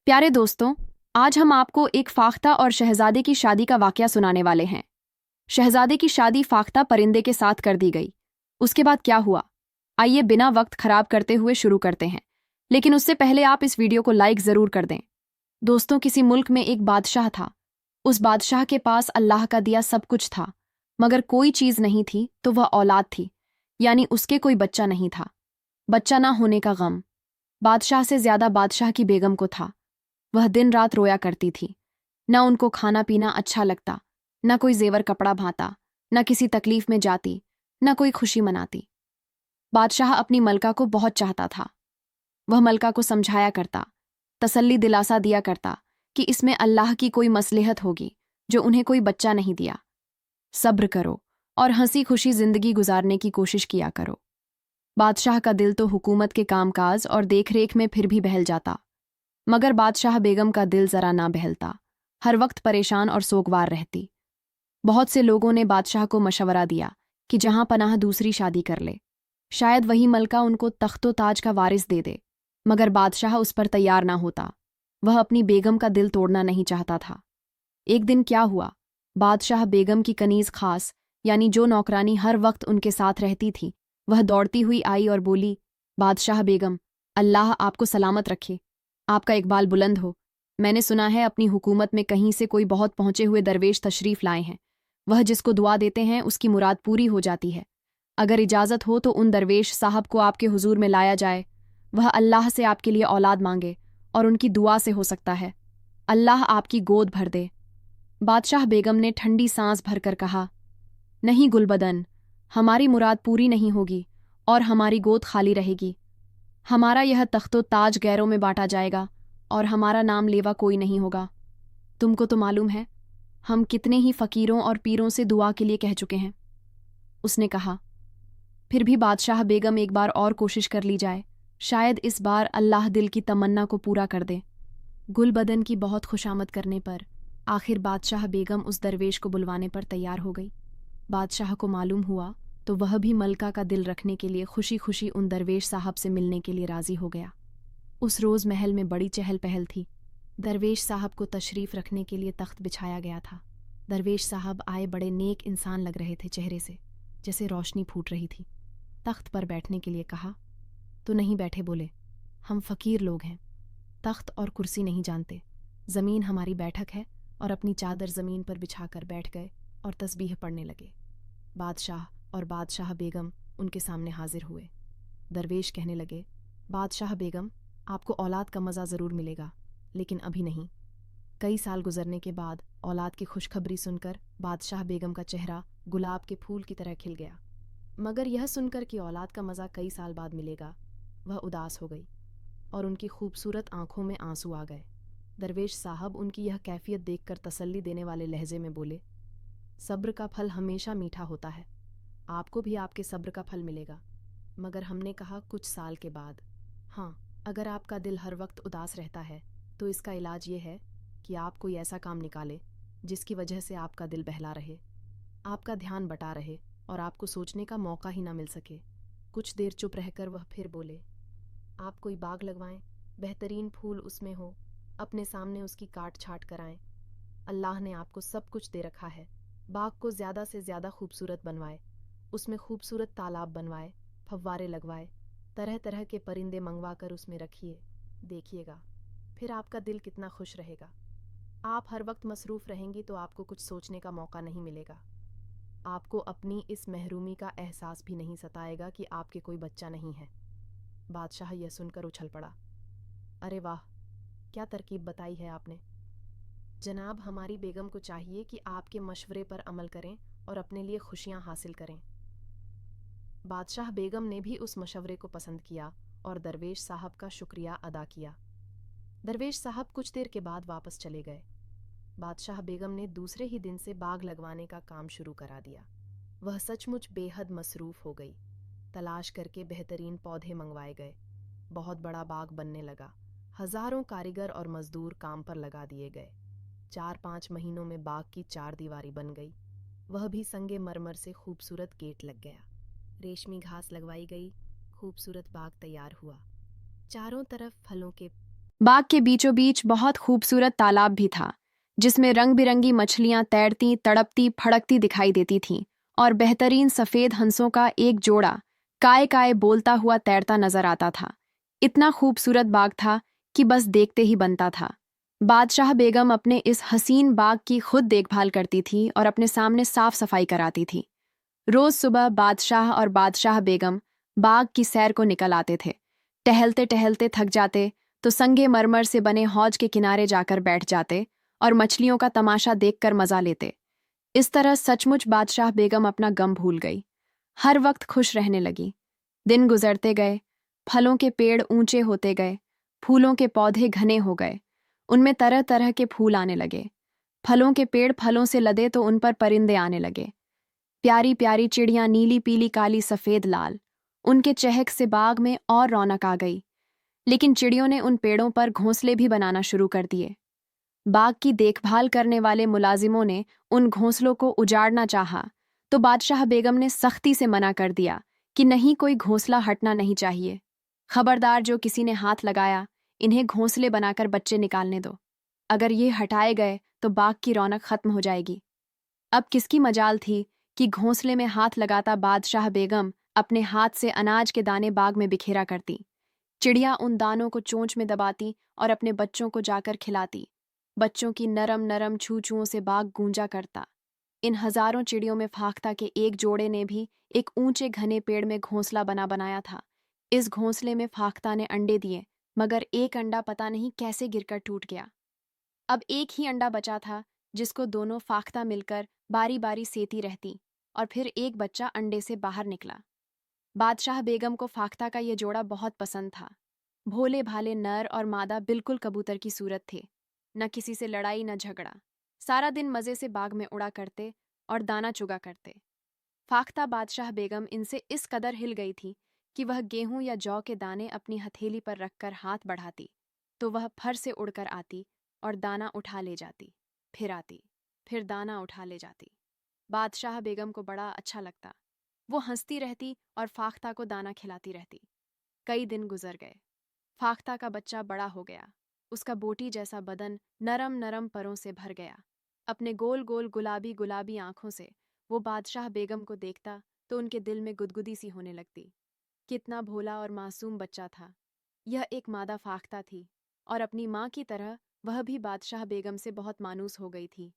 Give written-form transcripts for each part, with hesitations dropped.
प्यारे दोस्तों, आज हम आपको एक फाख्ता और शहजादे की शादी का वाकया सुनाने वाले हैं। शहजादे की शादी फाख्ता परिंदे के साथ कर दी गई। उसके बाद क्या हुआ? आइए बिना वक्त खराब करते हुए शुरू करते हैं। लेकिन उससे पहले आप इस वीडियो को लाइक जरूर कर दें। दोस्तों, किसी मुल्क में एक बादशाह था। उस बादशाह के पास अल्लाह का दिया सब कुछ था, मगर कोई चीज नहीं थी तो वह औलाद थी, यानी उसके कोई बच्चा नहीं था। बच्चा ना होने का गम बादशाह से ज्यादा बादशाह की बेगम को था। वह दिन रात रोया करती थी। न उनको खाना पीना अच्छा लगता, न कोई जेवर कपड़ा भाता, न किसी तकलीफ में जाती, न कोई खुशी मनाती। बादशाह अपनी मलका को बहुत चाहता था। वह मलका को समझाया करता, तसल्ली दिलासा दिया करता कि इसमें अल्लाह की कोई मसलहत होगी जो उन्हें कोई बच्चा नहीं दिया। सब्र करो और हंसी खुशी जिंदगी गुजारने की कोशिश किया करो। बादशाह का दिल तो हुकूमत के कामकाज और देखरेख में फिर भी बहल जाता, मगर बादशाह बेगम का दिल जरा ना बहलता। हर वक्त परेशान और सोगवार रहती। बहुत से लोगों ने बादशाह को मशवरा दिया कि जहां पनाह दूसरी शादी कर ले, शायद वही मलका उनको तख्तो ताज का वारिस दे दे। मगर बादशाह उस पर तैयार ना होता। वह अपनी बेगम का दिल तोड़ना नहीं चाहता था। एक दिन क्या हुआ? बादशाह बेगम की कनीज खास, यानी जो नौकरानी हर वक्त उनके साथ रहती थी, वह दौड़ती हुई आई और बोली, बादशाह बेगम, अल्लाह आपको सलामत रखे, आपका इकबाल बुलंद हो। मैंने सुना है अपनी हुकूमत में कहीं से कोई बहुत पहुंचे हुए दरवेश तशरीफ लाए हैं। वह जिसको दुआ देते हैं उसकी मुराद पूरी हो जाती है। अगर इजाज़त हो तो उन दरवेश साहब को आपके हुजूर में लाया जाए। वह अल्लाह से आपके लिए औलाद मांगे और उनकी दुआ से हो सकता है अल्लाह आपकी गोद भर दे। बादशाह बेगम ने ठंडी सांस भरकर कहा, नहीं गुलबदन, हमारी मुराद पूरी नहीं होगी और हमारी गोद खाली रहेगी। हमारा यह तख्तो ताज गैरों में बांटा जाएगा और हमारा नाम लेवा कोई नहीं होगा। तुमको तो मालूम है हम कितने ही फकीरों और पीरों से दुआ के लिए कह चुके हैं। उसने कहा, फिर भी बादशाह बेगम एक बार और कोशिश कर ली जाए, शायद इस बार अल्लाह दिल की तमन्ना को पूरा कर दे। गुलबदन की बहुत खुशामद करने पर आखिर बादशाह बेगम उस दरवेश को बुलवाने पर तैयार हो गई। बादशाह को मालूम हुआ तो वह भी मलका का दिल रखने के लिए खुशी खुशी उन दरवेश साहब से मिलने के लिए राजी हो गया। उस रोज़ महल में बड़ी चहल पहल थी। दरवेश साहब को तशरीफ़ रखने के लिए तख्त बिछाया गया था। दरवेश साहब आए बड़े नेक इंसान लग रहे थे, चेहरे से जैसे रोशनी फूट रही थी। तख्त पर बैठने के लिए कहा तो नहीं बैठे, बोले, हम फ़कीर लोग हैं, तख्त और कुर्सी नहीं जानते। ज़मीन हमारी बैठक है। और अपनी चादर ज़मीन पर बिछाकर बैठ गए और तस्बीह पढ़ने लगे। बादशाह और बादशाह बेगम उनके सामने हाजिर हुए। दरवेश कहने लगे, बादशाह बेगम, आपको औलाद का मज़ा ज़रूर मिलेगा, लेकिन अभी नहीं। कई साल गुजरने के बाद औलाद की खुशखबरी सुनकर बादशाह बेगम का चेहरा गुलाब के फूल की तरह खिल गया। मगर यह सुनकर कि औलाद का मज़ा कई साल बाद मिलेगा, वह उदास हो गई और उनकी खूबसूरत आंखों में आंसू आ गए। दरवेश साहब उनकी यह कैफियत देखकर तसल्ली देने वाले लहजे में बोले, सब्र का फल हमेशा मीठा होता है, आपको भी आपके सब्र का फल मिलेगा, मगर हमने कहा कुछ साल के बाद। हाँ, अगर आपका दिल हर वक्त उदास रहता है तो इसका इलाज ये है कि आप कोई ऐसा काम निकालें जिसकी वजह से आपका दिल बहला रहे, आपका ध्यान बटा रहे और आपको सोचने का मौका ही ना मिल सके। कुछ देर चुप रहकर वह फिर बोले, आप कोई बाग लगवाएं, बेहतरीन फूल उसमें हो, अपने सामने उसकी काट छाट कराएं। अल्लाह ने आपको सब कुछ दे रखा है, बाग को ज़्यादा से ज़्यादा खूबसूरत बनवाए, उसमें खूबसूरत तालाब बनवाए, फव्वारे लगवाए, तरह तरह के परिंदे मंगवा कर उसमें रखिए, देखिएगा फिर आपका दिल कितना खुश रहेगा। आप हर वक्त मसरूफ़ रहेंगी तो आपको कुछ सोचने का मौका नहीं मिलेगा। आपको अपनी इस महरूमी का एहसास भी नहीं सताएगा कि आपके कोई बच्चा नहीं है। बादशाह यह सुनकर उछल पड़ा, अरे वाह, क्या तरकीब बताई है आपने। जनाब, हमारी बेगम को चाहिए कि आपके मशवरे पर अमल करें और अपने लिए खुशियां हासिल करें। बादशाह बेगम ने भी उस मशवरे को पसंद किया और दरवेश साहब का शुक्रिया अदा किया। दरवेश साहब कुछ देर के बाद वापस चले गए। बादशाह बेगम ने दूसरे ही दिन से बाग लगवाने का काम शुरू करा दिया। वह सचमुच बेहद मसरूफ़ हो गई। तलाश करके बेहतरीन पौधे मंगवाए गए। बहुत बड़ा बाग बनने लगा। हजारों कारीगर और मजदूर काम पर लगा दिए गए। 4-5 महीनों में बाग की 4 दीवारी बन गई। वह भी संगे मरमर से खूबसूरत गेट लग गया। रेशमी घास लगवाई गई। खूबसूरत बाग तैयार हुआ। चारों तरफ फलों के बाग के बीचों बीच बहुत खूबसूरत तालाब भी था, जिसमें रंग बिरंगी मछलियां तैरती, तड़पती, फड़कती दिखाई देती थीं, और बेहतरीन सफ़ेद हंसों का एक जोड़ा काय काय बोलता हुआ तैरता नजर आता था। इतना खूबसूरत बाग था कि बस देखते ही बनता था। बादशाह बेगम अपने इस हसीन बाग की खुद देखभाल करती थी और अपने सामने साफ सफाई कराती थी। रोज सुबह बादशाह और बादशाह बेगम बाग की सैर को निकल आते थे। टहलते टहलते थक जाते तो संगे मरमर से बने हौज के किनारे जाकर बैठ जाते और मछलियों का तमाशा देखकर मजा लेते। इस तरह सचमुच बादशाह बेगम अपना गम भूल गई। हर वक्त खुश रहने लगी। दिन गुजरते गए, फलों के पेड़ ऊंचे होते गए, फूलों के पौधे घने हो गए, उनमें तरह तरह के फूल आने लगे। फलों के पेड़ फलों से लदे तो उन पर परिंदे आने लगे। प्यारी प्यारी चिड़ियां, नीली पीली काली सफेद लाल, उनके चहक से बाग में और रौनक आ गई। लेकिन चिड़ियों ने उन पेड़ों पर घोंसले भी बनाना शुरू कर दिए। बाग की देखभाल करने वाले मुलाजिमों ने उन घोंसलों को उजाड़ना चाहा, तो बादशाह बेगम ने सख्ती से मना कर दिया कि नहीं, कोई घोंसला हटना नहीं चाहिए। खबरदार, जो किसी ने हाथ लगाया, इन्हें घोंसले बनाकर बच्चे निकालने दो। अगर ये हटाए गए तो बाग की रौनक खत्म हो जाएगी। अब किसकी मजाल थी कि घोंसले में हाथ लगाता बादशाह बेगम अपने हाथ से अनाज के दाने बाग में बिखेरा करती। चिड़िया उन दानों को चोंच में दबाती और अपने बच्चों को जाकर खिलाती। बच्चों की नरम नरम छू छूओं से बाग गूंजा करता। इन हजारों चिड़ियों में फाख्ता के एक जोड़े ने भी एक ऊंचे घने पेड़ में घोंसला बना बनाया था। इस घोंसले में फाख्ता ने अंडे दिए, मगर एक अंडा पता नहीं कैसे गिरकर टूट गया। अब एक ही अंडा बचा था, जिसको दोनों फाख्ता मिलकर बारी बारी सेती रहती, और फिर एक बच्चा अंडे से बाहर निकला। बादशाह बेगम को फाख्ता का ये जोड़ा बहुत पसंद था। भोले भाले नर और मादा बिल्कुल कबूतर की सूरत थे। न किसी से लड़ाई न झगड़ा। सारा दिन मजे से बाग में उड़ा करते और दाना चुगा करते। फाख्ता बादशाह बेगम इनसे इस कदर हिल गई थी कि वह गेहूं या जौ के दाने अपनी हथेली पर रखकर हाथ बढ़ाती तो वह फर से उड़कर आती और दाना उठा ले जाती, फिर आती, फिर दाना उठा ले जाती। बादशाह बेगम को बड़ा अच्छा लगता। वो हंसती रहती और फाख्ता को दाना खिलाती रहती। कई दिन गुजर गए। फाख्ता का बच्चा बड़ा हो गया। उसका बोटी जैसा बदन नरम नरम परों से भर गया। अपने गोल गोल गुलाबी गुलाबी आंखों से वो बादशाह बेगम को देखता तो उनके दिल में गुदगुदी सी होने लगती। कितना भोला और मासूम बच्चा था। यह एक मादा फाख्ता थी, और अपनी माँ की तरह वह भी बादशाह बेगम से बहुत मानूस हो गई थी।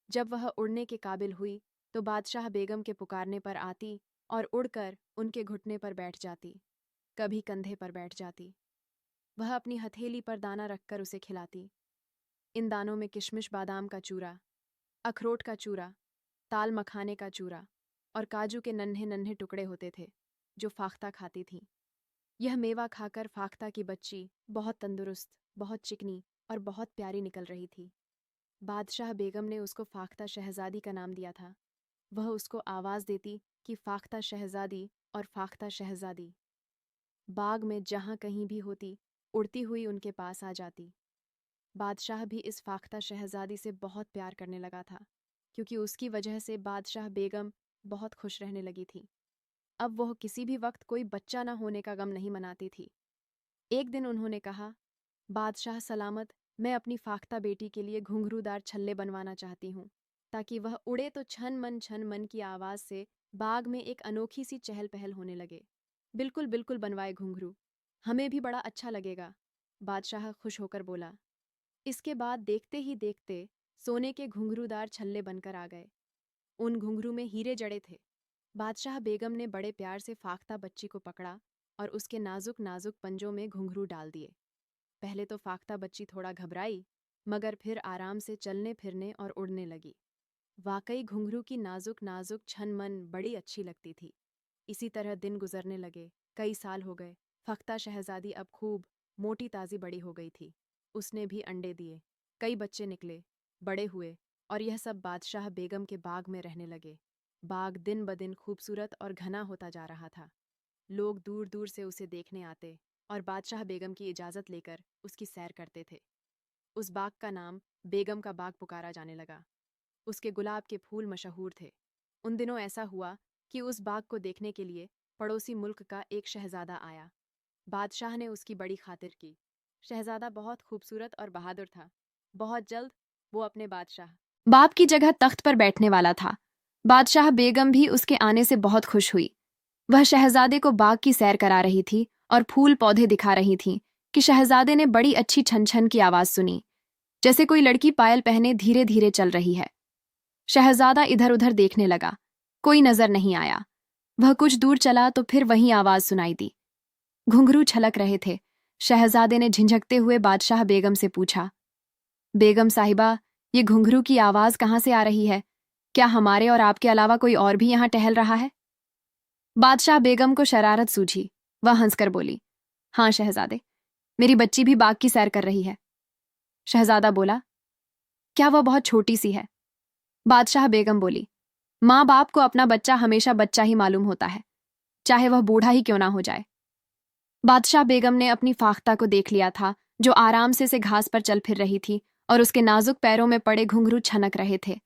जब वह उड़ने के काबिल हुई तो बादशाह बेगम के पुकारने पर आती और उड़कर उनके घुटने पर बैठ जाती, कभी कंधे पर बैठ जाती। वह अपनी हथेली पर दाना रखकर उसे खिलाती। इन दानों में किशमिश बादाम का चूरा, अखरोट का चूरा, ताल मखाने का चूरा और काजू के नन्हे नन्हे टुकड़े होते थे, जो फाख्ता खाती थी। यह मेवा खाकर फाख्ता की बच्ची बहुत तंदुरुस्त, बहुत चिकनी और बहुत प्यारी निकल रही थी। बादशाह बेगम ने उसको फाख्ता शहजादी का नाम दिया था। वह उसको आवाज़ देती कि फाख्ता शहजादी और फाख्ता शहजादी। बाग में जहाँ कहीं भी होती, उड़ती हुई उनके पास आ जाती। बादशाह भी इस फाख्ता शहजादी से बहुत प्यार करने लगा था, क्योंकि उसकी वजह से बादशाह बेगम बहुत खुश रहने लगी थी। अब वह किसी भी वक्त कोई बच्चा न होने का गम नहीं मनाती थी। एक दिन उन्होंने कहा, बादशाह सलामत, मैं अपनी फाख्ता बेटी के लिए घुंघरूदार छल्ले बनवाना चाहती हूँ, ताकि वह उड़े तो छन मन की आवाज़ से बाग में एक अनोखी सी चहल पहल होने लगे। बिल्कुल बिल्कुल बनवाए घुंघरू, हमें भी बड़ा अच्छा लगेगा, बादशाह खुश होकर बोला। इसके बाद देखते ही देखते सोने के घुंघरूदार छल्ले बनकर आ गए। उन घुंघरू में हीरे जड़े थे। बादशाह बेगम ने बड़े प्यार से फाख्ता बच्ची को पकड़ा और उसके नाजुक नाजुक पंजों में घुंघरू डाल दिए। पहले तो फाख्ता बच्ची थोड़ा घबराई, मगर फिर आराम से चलने फिरने और उड़ने लगी। वाकई घुंघरू की नाजुक नाजुक छन मन बड़ी अच्छी लगती थी। इसी तरह दिन गुजरने लगे। कई साल हो गए। फाख्ता शहजादी अब खूब मोटी ताज़ी बड़ी हो गई थी। उसने भी अंडे दिए, कई बच्चे निकले, बड़े हुए, और यह सब बादशाह बेगम के बाग में रहने लगे। बाग दिन ब दिन खूबसूरत और घना होता जा रहा था। लोग दूर दूर से उसे देखने आते और बादशाह बेगम की इजाज़त लेकर उसकी सैर करते थे। उस बाग का नाम बेगम का बाग पुकारा जाने लगा। उसके गुलाब के फूल मशहूर थे। उन दिनों ऐसा हुआ कि उस बाग को देखने के लिए पड़ोसी मुल्क का एक शहजादा आया। बादशाह ने उसकी बड़ी खातिर की। शहजादा बहुत खूबसूरत और बहादुर था। बहुत जल्द वो अपने बादशाह बाप की जगह तख्त पर बैठने वाला था। बादशाह बेगम भी उसके आने से बहुत खुश हुई। वह शहजादे को बाग की सैर करा रही थी और फूल पौधे दिखा रही थी कि शहजादे ने बड़ी अच्छी छन छन की आवाज सुनी, जैसे कोई लड़की पायल पहने धीरे धीरे चल रही है। शहजादा इधर उधर देखने लगा, कोई नजर नहीं आया। वह कुछ दूर चला तो फिर वही आवाज सुनाई दी। घुंघरू छलक रहे थे। शहजादे ने झिझकते हुए बादशाह बेगम से पूछा, बेगम साहिबा, ये घुंघरू की आवाज कहाँ से आ रही है? क्या हमारे और आपके अलावा कोई और भी यहाँ टहल रहा है? बादशाह बेगम को शरारत सूझी। वह हंसकर बोली, हाँ शहजादे, मेरी बच्ची भी बाग की सैर कर रही है। शहजादा बोला, क्या वह बहुत छोटी सी है? बादशाह बेगम बोली, माँ बाप को अपना बच्चा हमेशा बच्चा ही मालूम होता है, चाहे वह बूढ़ा ही क्यों ना हो जाए। बादशाह बेगम ने अपनी फाख्ता को देख लिया था, जो आराम से घास पर चल फिर रही थी और उसके नाजुक पैरों में पड़े घुंघरू छनक रहे थे।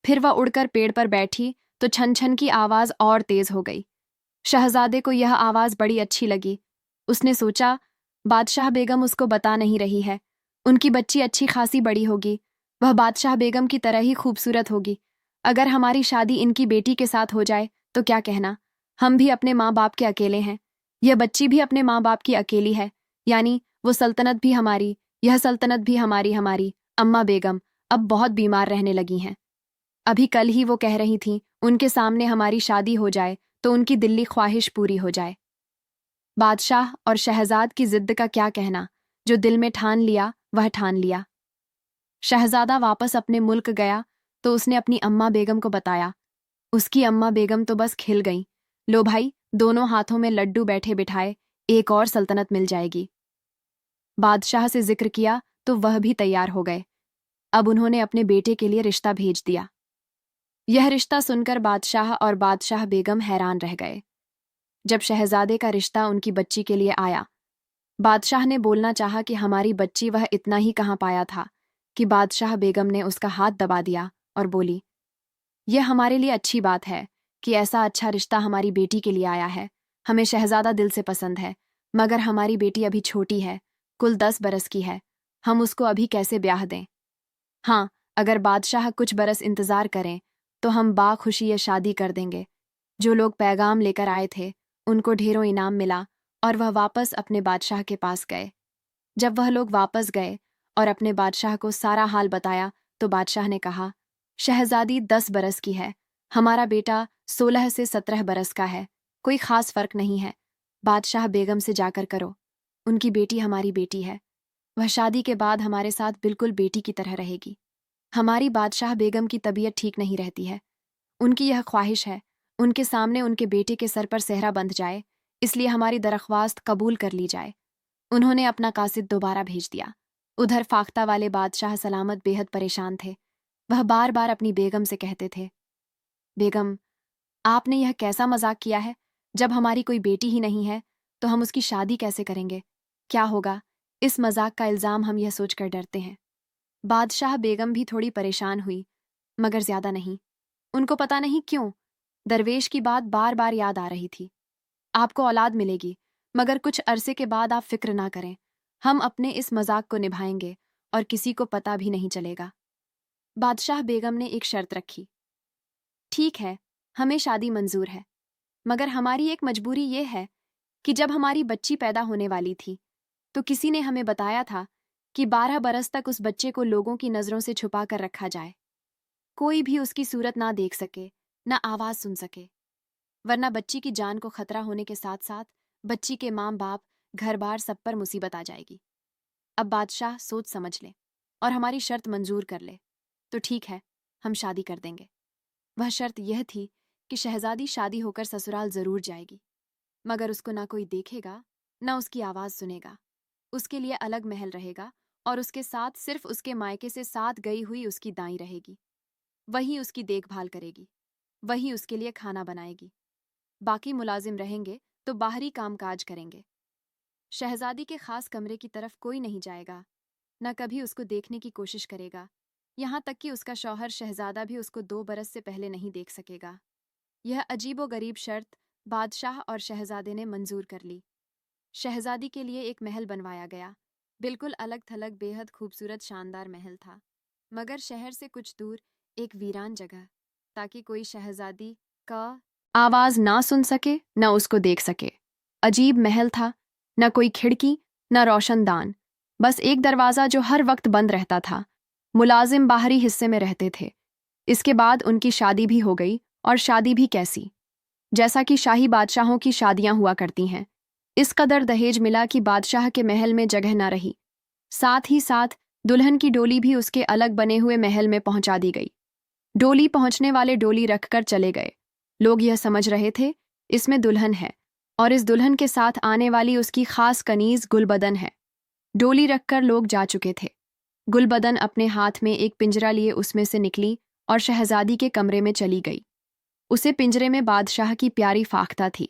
फिर वह उड़कर पेड़ पर बैठी तो छन छन की आवाज और तेज हो गई। शहजादे को यह आवाज बड़ी अच्छी लगी। उसने सोचा, बादशाह बेगम उसको बता नहीं रही है, उनकी बच्ची अच्छी खासी बड़ी होगी, वह बादशाह बेगम की तरह ही खूबसूरत होगी। अगर हमारी शादी इनकी बेटी के साथ हो जाए तो क्या कहना, हम भी अपने माँ बाप के अकेले हैं, यह बच्ची भी अपने माँ बाप की अकेली है, यानी वो सल्तनत भी हमारी, यह सल्तनत भी हमारी। हमारी अम्मा बेगम अब बहुत बीमार रहने लगी हैं। अभी कल ही वो कह रही थीं उनके सामने हमारी शादी हो जाए तो उनकी दिल्ली ख्वाहिश पूरी हो जाए। बादशाह और शहजाद की जिद्द का क्या कहना, जो दिल में ठान लिया वह ठान लिया। शहजादा वापस अपने मुल्क गया तो उसने अपनी अम्मा बेगम को बताया। उसकी अम्मा बेगम तो बस खिल गईं। लो भाई, दोनों हाथों में लड्डू बैठे बिठाए, एक और सल्तनत मिल जाएगी। बादशाह से जिक्र किया तो वह भी तैयार हो गए। अब उन्होंने अपने बेटे के लिए रिश्ता भेज दिया। यह रिश्ता सुनकर बादशाह और बादशाह बेगम हैरान रह गए। जब शहजादे का रिश्ता उनकी बच्ची के लिए आया, बादशाह ने बोलना चाहा कि हमारी बच्ची, वह इतना ही कहाँ पाया था कि बादशाह बेगम ने उसका हाथ दबा दिया और बोली, यह हमारे लिए अच्छी बात है कि ऐसा अच्छा रिश्ता हमारी बेटी के लिए आया है। हमें शहजादा दिल से पसंद है, मगर हमारी बेटी अभी छोटी है, कुल 10 बरस की है, हम उसको अभी कैसे ब्याह दें? हाँ, अगर बादशाह कुछ बरस इंतजार करें तो हम बाखुशी ये शादी कर देंगे। जो लोग पैगाम लेकर आए थे उनको ढेरों इनाम मिला और वह वापस अपने बादशाह के पास गए। जब वह लोग वापस गए और अपने बादशाह को सारा हाल बताया तो बादशाह ने कहा, शहजादी 10 बरस की है, हमारा बेटा 16 से 17 बरस का है, कोई खास फर्क नहीं है। बादशाह बेगम से जाकर करो, उनकी बेटी हमारी बेटी है, वह शादी के बाद हमारे साथ बिल्कुल बेटी की तरह रहेगी। हमारी बादशाह बेगम की तबीयत ठीक नहीं रहती है, उनकी यह ख्वाहिश है उनके सामने उनके बेटे के सर पर सेहरा बंध जाए, इसलिए हमारी दरख्वास्त कबूल कर ली जाए। उन्होंने अपना कासिद दोबारा भेज दिया। उधर फाख्ता वाले बादशाह सलामत बेहद परेशान थे। वह बार बार अपनी बेगम से कहते थे, बेगम, आपने यह कैसा मजाक किया है? जब हमारी कोई बेटी ही नहीं है तो हम उसकी शादी कैसे करेंगे? क्या होगा? इस मजाक का इल्ज़ाम हम यह सोचकर डरते हैं। बादशाह बेगम भी थोड़ी परेशान हुई, मगर ज्यादा नहीं। उनको पता नहीं क्यों दरवेश की बात बार बार याद आ रही थी। आपको औलाद मिलेगी, मगर कुछ अरसे के बाद आप फिक्र ना करें, हम अपने इस मजाक को निभाएंगे और किसी को पता भी नहीं चलेगा। बादशाह बेगम ने एक शर्त रखी, ठीक है, हमें शादी मंजूर है, मगर हमारी एक मजबूरी ये है कि जब हमारी बच्ची पैदा होने वाली थी तो किसी ने हमें बताया था कि 12 बरस तक उस बच्चे को लोगों की नजरों से छुपा कर रखा जाए, कोई भी उसकी सूरत ना देख सके, ना आवाज सुन सके, वरना बच्ची की जान को खतरा होने के साथ साथ बच्ची के माँ बाप, घर बार सब पर मुसीबत आ जाएगी। अब बादशाह सोच समझ ले और हमारी शर्त मंजूर कर ले तो ठीक है, हम शादी कर देंगे। वह शर्त यह थी कि शहजादी शादी होकर ससुराल जरूर जाएगी, मगर उसको ना कोई देखेगा, ना उसकी आवाज सुनेगा। उसके लिए अलग महल रहेगा और उसके साथ सिर्फ उसके मायके से साथ गई हुई उसकी दाई रहेगी। वही उसकी देखभाल करेगी, वही उसके लिए खाना बनाएगी। बाकी मुलाजिम रहेंगे तो बाहरी कामकाज करेंगे। शहजादी के खास कमरे की तरफ कोई नहीं जाएगा, न कभी उसको देखने की कोशिश करेगा, यहाँ तक कि उसका शौहर शहजादा भी उसको 2 बरस से पहले नहीं देख सकेगा। यह अजीबो गरीब शर्त बादशाह और शहजादे ने मंजूर कर ली। शहजादी के लिए एक महल बनवाया गया, बिल्कुल अलग थलग बेहद खूबसूरत शानदार महल था, मगर शहर से कुछ दूर एक वीरान जगह, ताकि कोई शहजादी का आवाज ना सुन सके न उसको देख सके। अजीब महल था, न कोई खिड़की न रोशनदान, बस एक दरवाज़ा जो हर वक्त बंद रहता था। मुलाजिम बाहरी हिस्से में रहते थे। इसके बाद उनकी शादी भी हो गई, और शादी भी कैसी, जैसा कि शाही बादशाहों की शादियां हुआ करती हैं। इस कदर दहेज मिला कि बादशाह के महल में जगह न रही। साथ ही साथ दुल्हन की डोली भी उसके अलग बने हुए महल में पहुंचा दी गई। डोली पहुंचने वाले डोली रखकर चले गए। लोग यह समझ रहे थे इसमें दुल्हन है, और इस दुल्हन के साथ आने वाली उसकी खास कनीज गुलबदन है। डोली रखकर लोग जा चुके थे। गुलबदन अपने हाथ में एक पिंजरा लिए उसमें से निकली और शहजादी के कमरे में चली गई। उसे पिंजरे में बादशाह की प्यारी फाख्ता थी।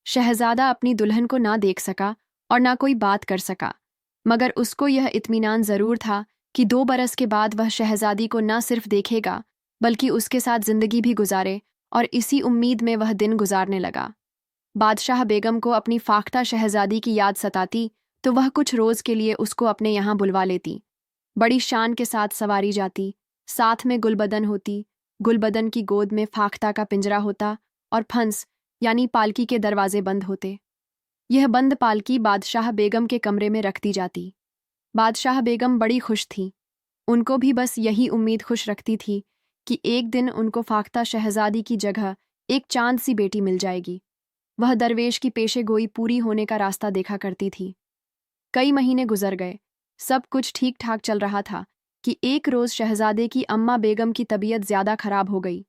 शहजादा अपनी दुल्हन को ना देख सका और ना कोई बात कर सका, मगर उसको यह इत्मीनान जरूर था कि 2 बरस के बाद वह शहजादी को ना सिर्फ देखेगा, बल्कि उसके साथ जिंदगी भी गुजारे, और इसी उम्मीद में वह दिन गुजारने लगा। बादशाह बेगम को अपनी फाख्ता शहजादी की याद सताती, तो वह कुछ रोज के लिए उसको अपने यहाँ बुलवा लेती। बड़ी शान के साथ सवारी जाती, साथ में गुलबदन होती। गुलबदन की गोद में फाख्ता का पिंजरा होता, और फंस यानी पालकी के दरवाजे बंद होते। यह बंद पालकी बादशाह बेगम के कमरे में रख दी जाती। बादशाह बेगम बड़ी खुश थी। उनको भी बस यही उम्मीद खुश रखती थी कि एक दिन उनको फाख्ता शहजादी की जगह एक चांद सी बेटी मिल जाएगी। वह दरवेश की पेशे गोई पूरी होने का रास्ता देखा करती थी। कई महीने गुजर गए, सब कुछ ठीक ठाक चल रहा था कि एक रोज शहजादे की अम्मा बेगम की तबीयत ज्यादा खराब हो गई।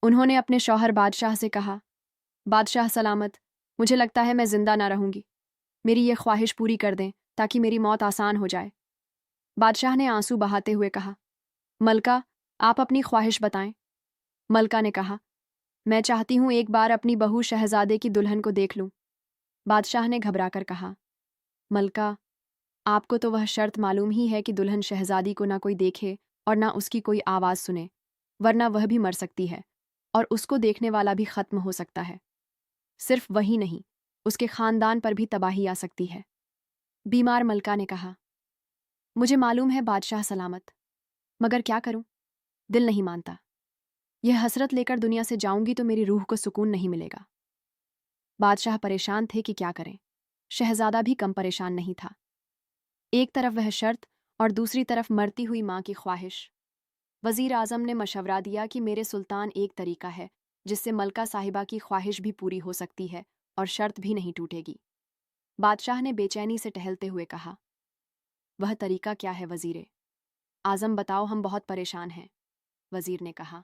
उन्होंने अपने शौहर बादशाह से कहा, बादशाह सलामत, मुझे लगता है मैं जिंदा ना रहूंगी। मेरी ये ख्वाहिश पूरी कर दें ताकि मेरी मौत आसान हो जाए। बादशाह ने आंसू बहाते हुए कहा, मलका, आप अपनी ख्वाहिश बताएं। मलका ने कहा, मैं चाहती हूं एक बार अपनी बहू शहजादे की दुल्हन को देख लूं। बादशाह ने घबराकर कहा, मलका, आपको तो वह शर्त मालूम ही है कि दुल्हन शहजादी को ना कोई देखे और ना उसकी कोई आवाज़ सुने, वरना वह भी मर सकती है, और उसको देखने वाला भी खत्म हो सकता है। सिर्फ वही नहीं, उसके खानदान पर भी तबाही आ सकती है। बीमार मलका ने कहा, मुझे मालूम है बादशाह सलामत, मगर क्या करूं, दिल नहीं मानता। यह हसरत लेकर दुनिया से जाऊंगी तो मेरी रूह को सुकून नहीं मिलेगा। बादशाह परेशान थे कि क्या करें। शहजादा भी कम परेशान नहीं था। एक तरफ वह शर्त और दूसरी तरफ मरती हुई माँ की ख्वाहिश। वजीर आजम ने मशवरा दिया कि मेरे सुल्तान, एक तरीका है जिससे मलका साहिबा की ख्वाहिश भी पूरी हो सकती है और शर्त भी नहीं टूटेगी। बादशाह ने बेचैनी से टहलते हुए कहा, वह तरीका क्या है वजीरे आजम, बताओ, हम बहुत परेशान हैं। वजीर ने कहा,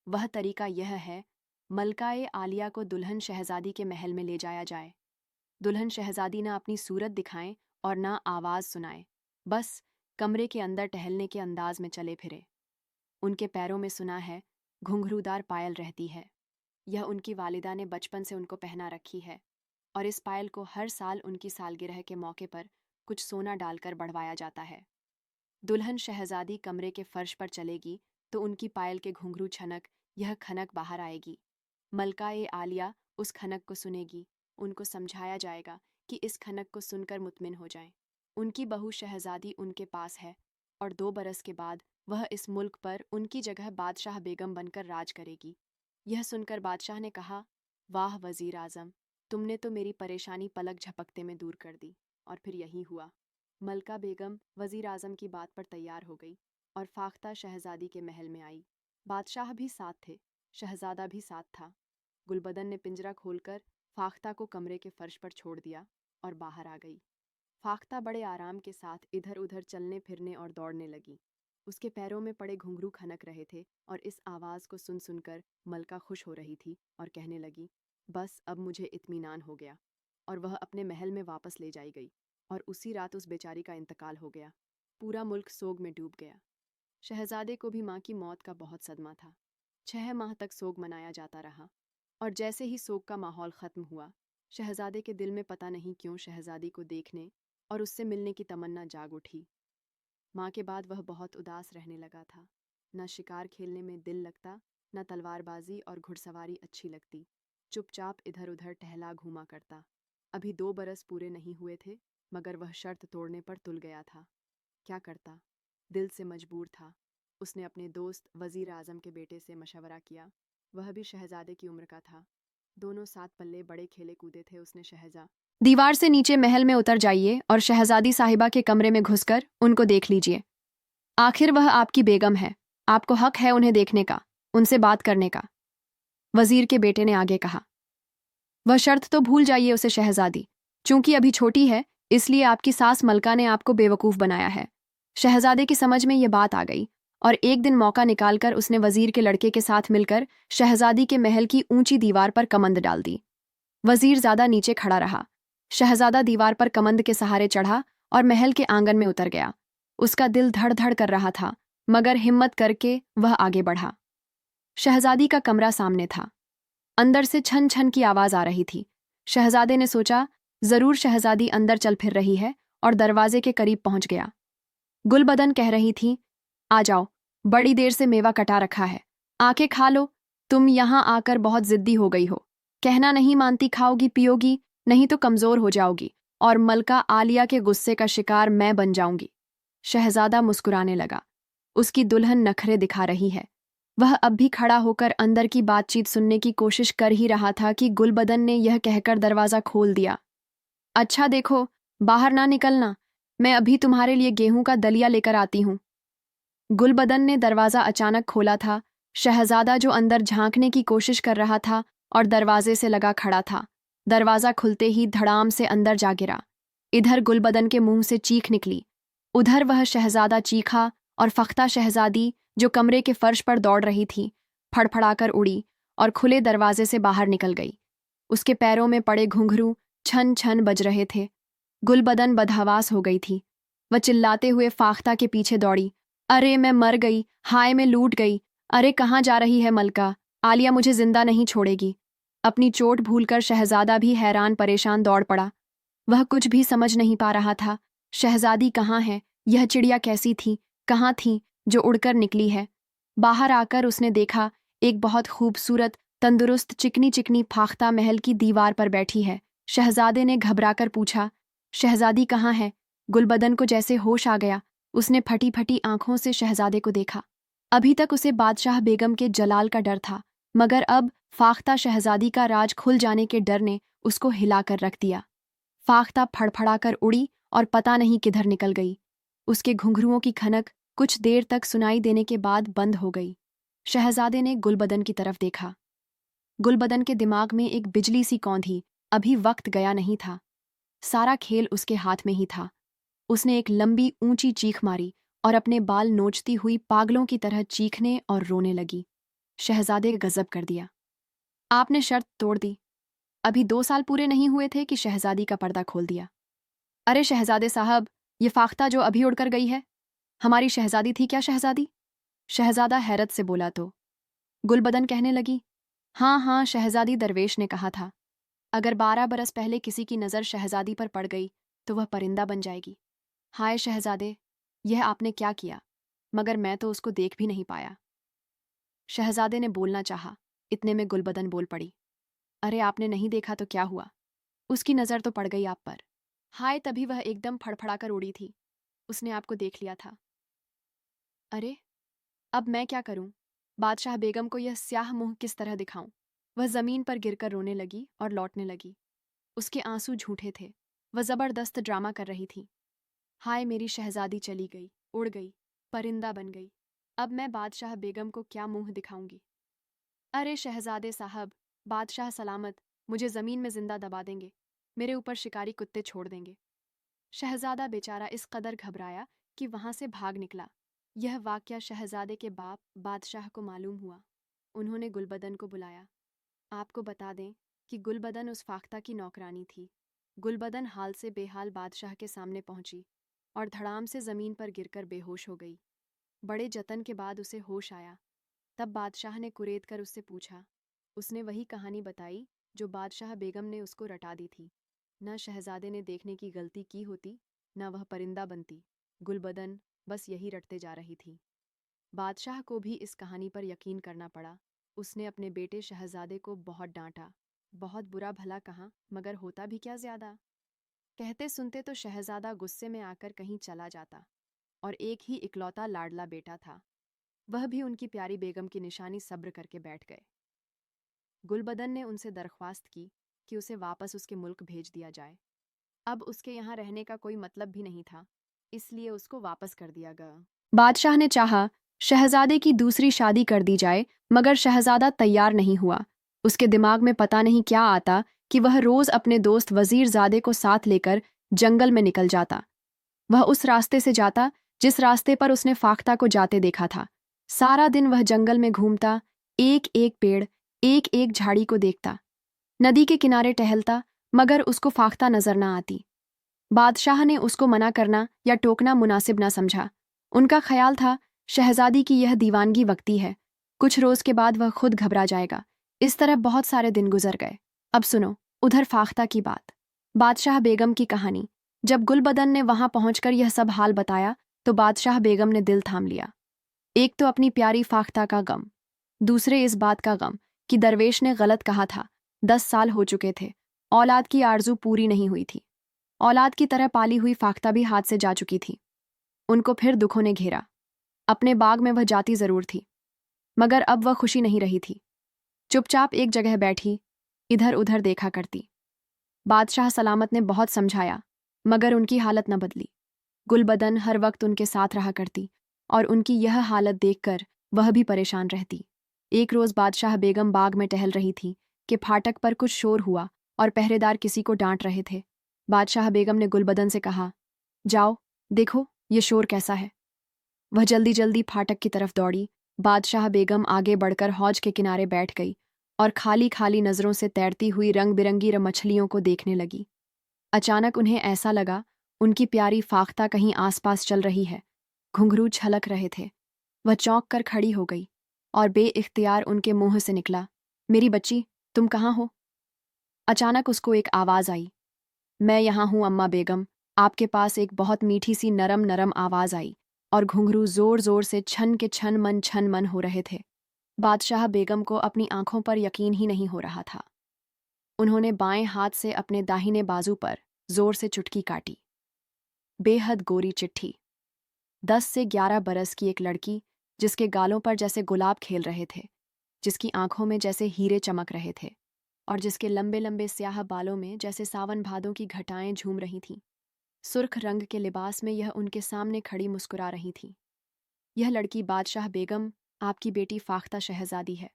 वह तरीका यह है, मलकाए आलिया को दुल्हन शहजादी के महल में ले जाया जाए। दुल्हन शहजादी ना अपनी सूरत दिखाएं और ना आवाज़ सुनाए, बस कमरे के अंदर टहलने के अंदाज में चले फिरे। उनके पैरों में सुना है घुंघरूदार पायल रहती है। यह उनकी वालिदा ने बचपन से उनको पहना रखी है, और इस पायल को हर साल उनकी सालगिरह के मौके पर कुछ सोना डालकर बढ़वाया जाता है। दुल्हन शहजादी कमरे के फर्श पर चलेगी तो उनकी पायल के घुंघरू छनक यह खनक बाहर आएगी। मलकाए आलिया उस खनक को सुनेगी। उनको समझाया जाएगा कि इस खनक को सुनकर मुतमिन हो जाएं। उनकी बहू शहजादी उनके पास है, और 2 बरस के बाद वह इस मुल्क पर उनकी जगह बादशाह बेगम बनकर राज करेगी। यह सुनकर बादशाह ने कहा, वाह वजीर आजम, तुमने तो मेरी परेशानी पलक झपकते में दूर कर दी। और फिर यही हुआ। मलका बेगम वजीर आजम की बात पर तैयार हो गई और फाख्ता शहजादी के महल में आई। बादशाह भी साथ थे, शहजादा भी साथ था। गुलबदन ने पिंजरा खोलकर फाख्ता को कमरे के फर्श पर छोड़ दिया और बाहर आ गई। फाख्ता बड़े आराम के साथ इधर उधर चलने फिरने और दौड़ने लगी। उसके पैरों में पड़े घुंघरू खनक रहे थे, और इस आवाज़ को सुन सुनकर मलका खुश हो रही थी और कहने लगी, बस अब मुझे इत्मीनान हो गया। और वह अपने महल में वापस ले जाई गई, और उसी रात उस बेचारी का इंतकाल हो गया। पूरा मुल्क सोग में डूब गया। शहजादे को भी माँ की मौत का बहुत सदमा था। 6 माह तक सोग मनाया जाता रहा, और जैसे ही सोग का माहौल ख़त्म हुआ, शहजादे के दिल में पता नहीं क्यों शहजादी को देखने और उससे मिलने की तमन्ना जाग उठी। माँ के बाद वह बहुत उदास रहने लगा था। न शिकार खेलने में दिल लगता, न तलवारबाजी और घुड़सवारी अच्छी लगती। चुपचाप इधर उधर टहला घूमा करता। अभी 2 बरस पूरे नहीं हुए थे मगर वह शर्त तोड़ने पर तुल गया था। क्या करता? दिल से मजबूर था। उसने अपने दोस्त वजीर आजम के बेटे से मशवरा किया। वह भी शहजादे की उम्र का था। दोनों सात पल्ले बड़े खेले कूदे थे। उसने शहजा दीवार से नीचे महल में उतर जाइए और शहजादी साहिबा के कमरे में घुसकर उनको देख लीजिए। आखिर वह आपकी बेगम है, आपको हक है उन्हें देखने का, उनसे बात करने का। वजीर के बेटे ने आगे कहा। वह शर्त तो भूल जाइए उसे शहजादी, चूंकि अभी छोटी है इसलिए आपकी सास मलका ने आपको बेवकूफ़ बनाया है। शहजादे की समझ में ये बात आ गई और एक दिन मौका निकालकर उसने वजीर के लड़के के साथ मिलकर शहजादी के महल की ऊंची दीवार पर कमंद डाल दी। वजीर ज्यादा नीचे खड़ा रहा। शहजादा दीवार पर कमंद के सहारे चढ़ा और महल के आंगन में उतर गया। उसका दिल धड़ धड़ कर रहा था, मगर हिम्मत करके वह आगे बढ़ा। शहजादी का कमरा सामने था। अंदर से छन छन की आवाज आ रही थी। शहजादे ने सोचा, जरूर शहजादी अंदर चल फिर रही है, और दरवाजे के करीब पहुंच गया। गुलबदन कह रही थी, आ जाओ, बड़ी देर से मेवा कटा रखा है, आके खा लो। तुम यहां आकर बहुत जिद्दी हो गई हो, कहना नहीं मानती, खाओगी पियोगी, नहीं तो कमजोर हो जाओगी और मलका आलिया के गुस्से का शिकार मैं बन जाऊंगी। शहजादा मुस्कुराने लगा। उसकी दुल्हन नखरे दिखा रही है। वह अब भी खड़ा होकर अंदर की बातचीत सुनने की कोशिश कर ही रहा था कि गुलबदन ने यह कहकर दरवाजा खोल दिया। अच्छा देखो, बाहर ना निकलना, मैं अभी तुम्हारे लिए गेहूं का दलिया लेकर आती हूं। गुलबदन ने दरवाजा अचानक खोला था। शहजादा जो अंदर झांकने की कोशिश कर रहा था और दरवाजे से लगा खड़ा था, दरवाजा खुलते ही धड़ाम से अंदर जा गिरा। इधर गुलबदन के मुंह से चीख निकली, उधर वह शहजादा चीखा और फख्ता शहजादी जो कमरे के फर्श पर दौड़ रही थी, फड़फड़ाकर उड़ी और खुले दरवाजे से बाहर निकल गई। उसके पैरों में पड़े घुंघरू छन छन बज रहे थे। गुलबदन बदहवास हो गई थी। वह चिल्लाते हुए फाख्ता के पीछे दौड़ी। अरे मैं मर गई, हाय मैं लूट गई, अरे कहाँ जा रही है मलका, आलिया मुझे जिंदा नहीं छोड़ेगी। अपनी चोट भूलकर शहजादा भी हैरान परेशान दौड़ पड़ा। वह कुछ भी समझ नहीं पा रहा था। शहजादी कहाँ है, यह चिड़िया कैसी थी, कहाँ थी जो उड़कर निकली है। बाहर आकर उसने देखा, एक बहुत खूबसूरत तंदुरुस्त चिकनी चिकनी फाख्ता महल की दीवार पर बैठी है। शहजादे ने घबराकर पूछा, शहजादी कहाँ है? गुलबदन को जैसे होश आ गया। उसने फटी फटी आंखों से शहजादे को देखा। अभी तक उसे बादशाह बेगम के जलाल का डर था, मगर अब फाख्ता शहजादी का राज खुल जाने के डर ने उसको हिलाकर रख दिया। फाख्ता फड़फड़ाकर उड़ी और पता नहीं किधर निकल गई। उसके घुंघरुओं की खनक कुछ देर तक सुनाई देने के बाद बंद हो गई। शहजादे ने गुलबदन की तरफ देखा। गुलबदन के दिमाग में एक बिजली सी कौंधी, अभी वक्त गया नहीं था। सारा खेल उसके हाथ में ही था। उसने एक लंबी ऊंची चीख मारी और अपने बाल नोचती हुई पागलों की तरह चीखने और रोने लगी। शहजादे गजब कर दिया। आपने शर्त तोड़ दी। अभी 2 साल पूरे नहीं हुए थे कि शहजादी का पर्दा खोल दिया। अरे शहजादे साहब, ये फाख्ता जो अभी उड़कर गई है, हमारी शहजादी थी क्या शहजादी? शहजादा हैरत से बोला तो गुलबदन कहने लगी, हाँ हाँ, शहजादी दरवेश ने कहा था, अगर 12 बरस पहले किसी की नज़र शहजादी पर पड़ गई तो वह परिंदा बन जाएगी। हाय शहजादे, यह आपने क्या किया? मगर मैं तो उसको देख भी नहीं पाया। शहजादे ने बोलना चाहा, इतने में गुलबदन बोल पड़ी, अरे आपने नहीं देखा तो क्या हुआ, उसकी नज़र तो पड़ गई आप पर। हाय, तभी वह एकदम फड़फड़ाकर उड़ी थी। उसने आपको देख लिया था। अरे अब मैं क्या करूं? बादशाह बेगम को यह स्याह मुंह किस तरह दिखाऊं? वह जमीन पर गिरकर रोने लगी और लौटने लगी। उसके आंसू झूठे थे। वह जबरदस्त ड्रामा कर रही थी। हाय मेरी शहजादी चली गई, उड़ गई, परिंदा बन गई। अब मैं बादशाह बेगम को क्या मुंह दिखाऊंगी? अरे शहजादे साहब, बादशाह सलामत, मुझे जमीन में जिंदा दबा देंगे, मेरे ऊपर शिकारी कुत्ते छोड़ देंगे। शहजादा बेचारा इस कदर घबराया कि वहां से भाग निकला। यह वाकया शहजादे के बाप बादशाह को मालूम हुआ। उन्होंने गुलबदन को बुलाया। आपको बता दें कि गुलबदन उस फाख्ता की नौकरानी थी। गुलबदन हाल से बेहाल बादशाह के सामने पहुंची और धड़ाम से जमीन पर गिरकर बेहोश हो गई। बड़े जतन के बाद उसे होश आया। तब बादशाह ने कुरेद कर उससे पूछा। उसने वही कहानी बताई जो बादशाह बेगम ने उसको रटा दी थी। न शहजादे ने देखने की गलती की होती, न वह परिंदा बनती। गुलबदन बस यही रटते जा रही थी। बादशाह को भी इस कहानी पर यकीन करना पड़ा। उसने अपने बेटे शहजादे को बहुत डांटा। बहुत बुरा भला कहा, मगर होता भी क्या ज्यादा। कहते सुनते तो शहजादा गुस्से में आकर कहीं चला जाता, और एक ही इकलौता लाडला बेटा था, वह भी उनकी प्यारी बेगम की निशानी सब्र करके बैठ गए। गुलबदन ने उनसे दरख्वास्त की कि उसे वापस उसके मुल्क भेज दिया जाए। अब उसके यहाँ रहने का कोई मतलब भी नहीं था, इसलिए उसको वापस कर दिया गया। बादशाह ने चाहा शहजादे की दूसरी शादी कर दी जाए, मगर शहजादा तैयार नहीं हुआ। उसके दिमाग में पता नहीं क्या आता कि वह रोज अपने दोस्त वजीरजादे को साथ लेकर जंगल में निकल जाता। वह उस रास्ते से जाता जिस रास्ते पर उसने फाख्ता को जाते देखा था। सारा दिन वह जंगल में घूमता, एक एक पेड़, एक एक झाड़ी को देखता। नदी के किनारे टहलता, मगर उसको फाख्ता नजर न आती। बादशाह ने उसको मना करना या टोकना मुनासिब न समझा। उनका ख्याल था शहजादी की यह दीवानगी वक्ती है, कुछ रोज के बाद वह खुद घबरा जाएगा। इस तरह बहुत सारे दिन गुजर गए। अब सुनो उधर फाख्ता की बात। बादशाह बेगम की कहानी। जब गुलबदन ने वहां पहुंचकर यह सब हाल बताया तो बादशाह बेगम ने दिल थाम लिया। एक तो अपनी प्यारी फाख्ता का गम, दूसरे इस बात का गम कि दरवेश ने गलत कहा था। 10 साल हो चुके थे, औलाद की आरजू पूरी नहीं हुई थी। औलाद की तरह पाली हुई फाख्ता भी हाथ से जा चुकी थी। उनको फिर दुखों ने घेरा। अपने बाग में वह जाती जरूर थी, मगर अब वह खुशी नहीं रही थी। चुपचाप एक जगह बैठी इधर उधर देखा करती। बादशाह सलामत ने बहुत समझाया, मगर उनकी हालत न बदली। गुलबदन हर वक्त उनके साथ रहा करती, और उनकी यह हालत देखकर वह भी परेशान रहती। एक रोज बादशाह बेगम बाग में टहल रही थी कि फाटक पर कुछ शोर हुआ और पहरेदार किसी को डांट रहे थे। बादशाह बेगम ने गुलबदन से कहा, जाओ देखो ये शोर कैसा है। वह जल्दी जल्दी फाटक की तरफ दौड़ी। बादशाह बेगम आगे बढ़कर हौज के किनारे बैठ गई और खाली खाली नजरों से तैरती हुई रंग बिरंगी मछलियों को देखने लगी। अचानक उन्हें ऐसा लगा उनकी प्यारी फाख्ता कहीं आसपास चल रही है। घुंघरू छलक रहे थे। वह चौंक कर खड़ी हो गई और बेइख्तियार उनके मुंह से निकला, मेरी बच्ची, तुम कहाँ हो? अचानक उसको एक आवाज आई, मैं यहाँ हूँ अम्मा बेगम। आपके पास एक बहुत मीठी सी नरम नरम आवाज आई, और घुंघरू जोर जोर से छन के छन मन हो रहे थे। बादशाह बेगम को अपनी आंखों पर यकीन ही नहीं हो रहा था। उन्होंने बाएं हाथ से अपने दाहिने बाजू पर जोर से चुटकी काटी। बेहद गोरी चिट्ठी। 10 से 11 बरस की एक लड़की, जिसके गालों पर जैसे गुलाब खेल रहे थे, जिसकी आंखों में जैसे हीरे चमक रहे थे, और जिसके लंबे लंबे स्याह बालों में जैसे सावन भादों की घटाएं झूम रही थीं। सुर्ख रंग के लिबास में यह उनके सामने खड़ी मुस्कुरा रही थी। यह लड़की बादशाह बेगम, आपकी बेटी फाख्ता शहजादी है।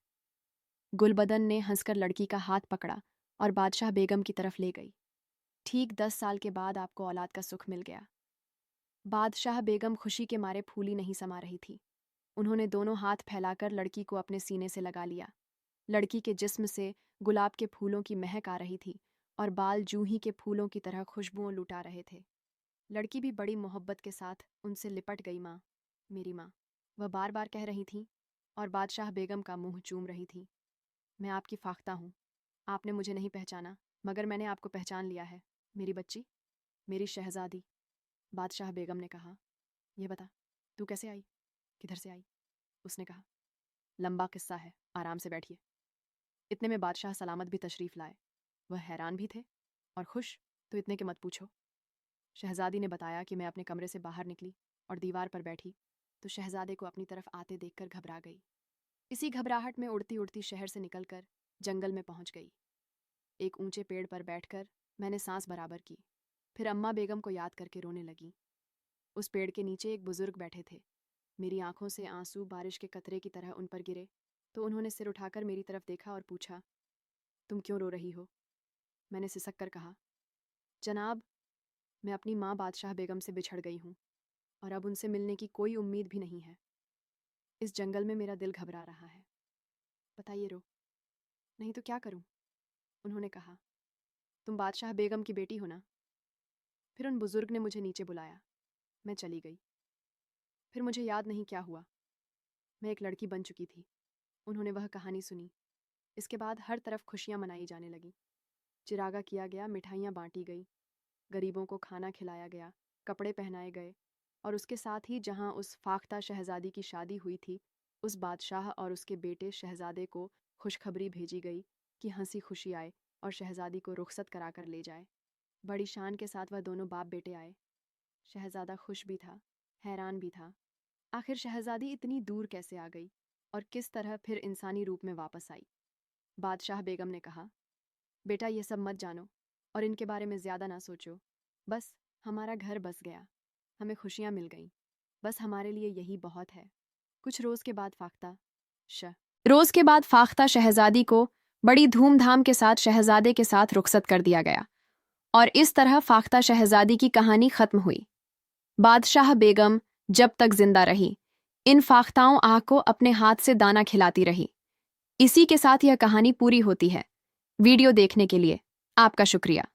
गुलबदन ने हंसकर लड़की का हाथ पकड़ा और बादशाह बेगम की तरफ ले गई। ठीक 10 साल के बाद आपको औलाद का सुख मिल गया। बादशाह बेगम खुशी के मारे फूली नहीं समा रही थी। उन्होंने दोनों हाथ फैलाकर लड़की को अपने सीने से लगा लिया। लड़की के जिस्म से गुलाब के फूलों की महक आ रही थी, और बाल जूही के फूलों की तरह खुशबुओं लुटा रहे थे। लड़की भी बड़ी मोहब्बत के साथ उनसे लिपट गई। माँ, मेरी माँ, वह बार बार कह रही थी, और बादशाह बेगम का मुंह चूम रही थी। मैं आपकी फाख्ता हूँ। आपने मुझे नहीं पहचाना, मगर मैंने आपको पहचान लिया है, मेरी बच्ची, मेरी शहजादी। बादशाह बेगम ने कहा, यह बता, तू कैसे आई, किधर से आई? उसने कहा, लंबा किस्सा है, आराम से बैठिए। इतने में बादशाह सलामत भी तशरीफ लाए। वह हैरान भी थे और खुश, तो इतने के मत पूछो। शहजादी ने बताया कि मैं अपने कमरे से बाहर निकली और दीवार पर बैठी तो शहजादे को अपनी तरफ आते देखकर घबरा गई। इसी घबराहट में उड़ती उड़ती शहर से निकलकर जंगल में पहुंच गई। एक ऊंचे पेड़ पर बैठकर मैंने सांस बराबर की, फिर अम्मा बेगम को याद करके रोने लगी। उस पेड़ के नीचे एक बुजुर्ग बैठे थे। मेरी आंखों से आंसू बारिश के कतरे की तरह उन पर गिरे तो उन्होंने सिर उठाकर मेरी तरफ देखा और पूछा, तुम क्यों रो रही हो? मैंने सिसक कर कहा, जनाब, मैं अपनी माँ बादशाह बेगम से बिछड़ गई हूँ, और अब उनसे मिलने की कोई उम्मीद भी नहीं है। इस जंगल में मेरा दिल घबरा रहा है। बताइए रो, नहीं तो क्या करूँ? उन्होंने कहा, तुम बादशाह बेगम की बेटी हो ना? फिर उन बुजुर्ग ने मुझे नीचे बुलाया। मैं चली गई। फिर मुझे याद नहीं क्या हुआ। मैं एक लड़की बन चुकी थी। उन्होंने वह कहानी सुनी। इसके बाद हर तरफ खुशियाँ मनाई जाने लगी। चिरागा किया गया, मिठाइयाँ बांटी गई, गरीबों को खाना खिलाया गया, कपड़े पहनाए गए, और उसके साथ ही जहाँ उस फाख्ता शहजादी की शादी हुई थी, उस बादशाह और उसके बेटे शहजादे को खुशखबरी भेजी गई कि हंसी खुशी आए और शहजादी को रुखसत कराकर ले जाए। बड़ी शान के साथ वह दोनों बाप बेटे आए। शहजादा खुश भी था, हैरान भी था। आखिर शहजादी इतनी दूर कैसे आ गई और किस तरह फिर इंसानी रूप में वापस आई। बादशाह बेगम ने कहा, बेटा ये सब मत जानो और इनके बारे में ज़्यादा ना सोचो। बस हमारा घर बस गया, हमें खुशियाँ मिल गईं। बस हमारे लिए यही बहुत है। कुछ रोज़ के बाद फाख्ता शहजादी को बड़ी धूमधाम के साथ शहजादे के साथ रुखसत कर दिया गया और इस तरह फाख्ता शहजादी की कहानी खत्म हुई। बादशाह बेगम जब तक जिंदा रही इन फाख्ताओं आह को अपने हाथ से दाना खिलाती रही। इसी के साथ यह कहानी पूरी होती है। वीडियो देखने के लिए आपका शुक्रिया।